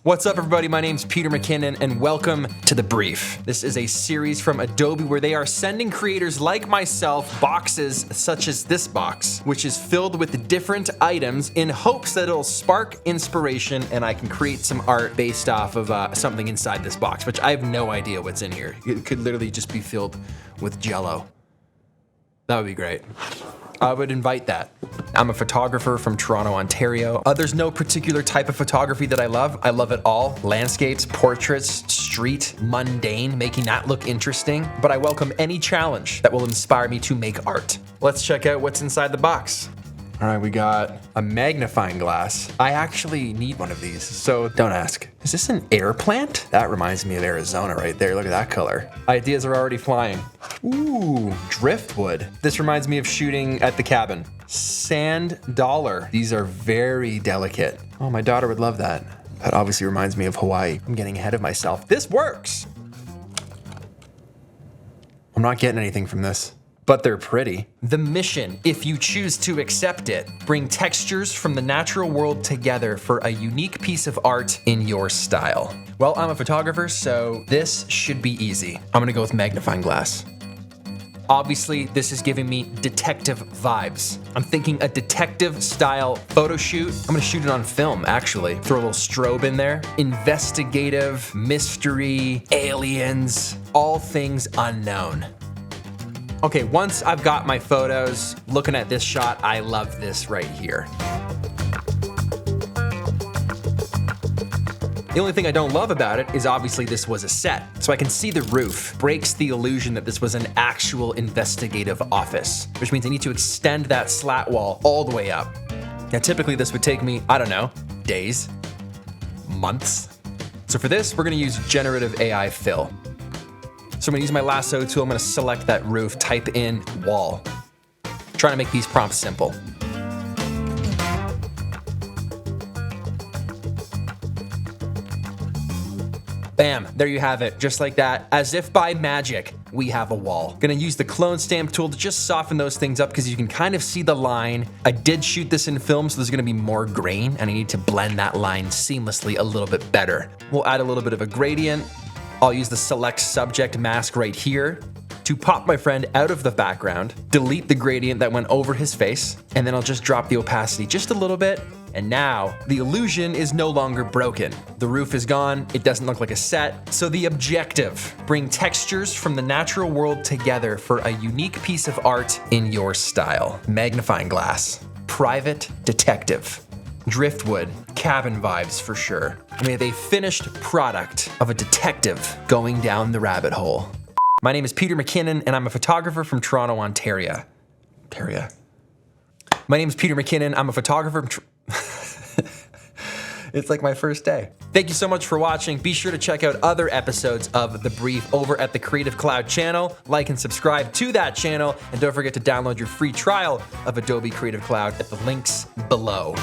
What's up, everybody? My name's Peter McKinnon, and welcome to The Brief. This is a series from Adobe where they are sending creators like myself boxes such as this box, which is filled with different items in hopes that it'll spark inspiration and I can create some art based off of something inside this box, which I have no idea what's in here. It could literally just be filled with Jell-O. That would be great. I would invite that. I'm a photographer from Toronto, Ontario. There's no particular type of photography that I love. I love it all. Landscapes, portraits, street, mundane, making that look interesting. But I welcome any challenge that will inspire me to make art. Let's check out what's inside the box. All right, we got a magnifying glass. I actually need one of these, so don't ask. Is this an air plant? That reminds me of Arizona right there. Look at that color. Ideas are already flying. Ooh, driftwood. This reminds me of shooting at the cabin. Sand dollar. These are very delicate. Oh, my daughter would love that. That obviously reminds me of Hawaii. I'm getting ahead of myself. This works. I'm not getting anything from this, but they're pretty. The mission, if you choose to accept it, bring textures from the natural world together for a unique piece of art in your style. Well, I'm a photographer, so this should be easy. I'm gonna go with magnifying glass. Obviously, this is giving me detective vibes. I'm thinking a detective style photo shoot. I'm gonna shoot it on film, actually. Throw a little strobe in there. Investigative, mystery, aliens, all things unknown. Okay, once I've got my photos, looking at this shot, I love this right here. The only thing I don't love about it is obviously this was a set. So I can see the roof. Breaks the illusion that this was an actual investigative office, which means I need to extend that slat wall all the way up. Now, typically this would take me, I don't know, days, months. So for this, we're gonna use generative AI fill. So I'm gonna use my lasso tool, I'm gonna select that roof, type in wall. Trying to make these prompts simple. Bam, there you have it, just like that. As if by magic, we have a wall. Gonna use the clone stamp tool to just soften those things up because you can kind of see the line. I did shoot this in film, so there's gonna be more grain, and I need to blend that line seamlessly a little bit better. We'll add a little bit of a gradient. I'll use the select subject mask right here to pop my friend out of the background, delete the gradient that went over his face, and then I'll just drop the opacity just a little bit. And now the illusion is no longer broken. The roof is gone, it doesn't look like a set. So the objective, bring textures from the natural world together for a unique piece of art in your style. Magnifying glass, private detective, driftwood, cabin vibes for sure. We have a finished product of a detective going down the rabbit hole. My name is Peter McKinnon, and I'm a photographer from Toronto, Ontario. My name is Peter McKinnon. I'm a photographer from It's like my first day. Thank you so much for watching. Be sure to check out other episodes of The Brief over at the Creative Cloud channel. Like and subscribe to that channel. And don't forget to download your free trial of Adobe Creative Cloud at the links below.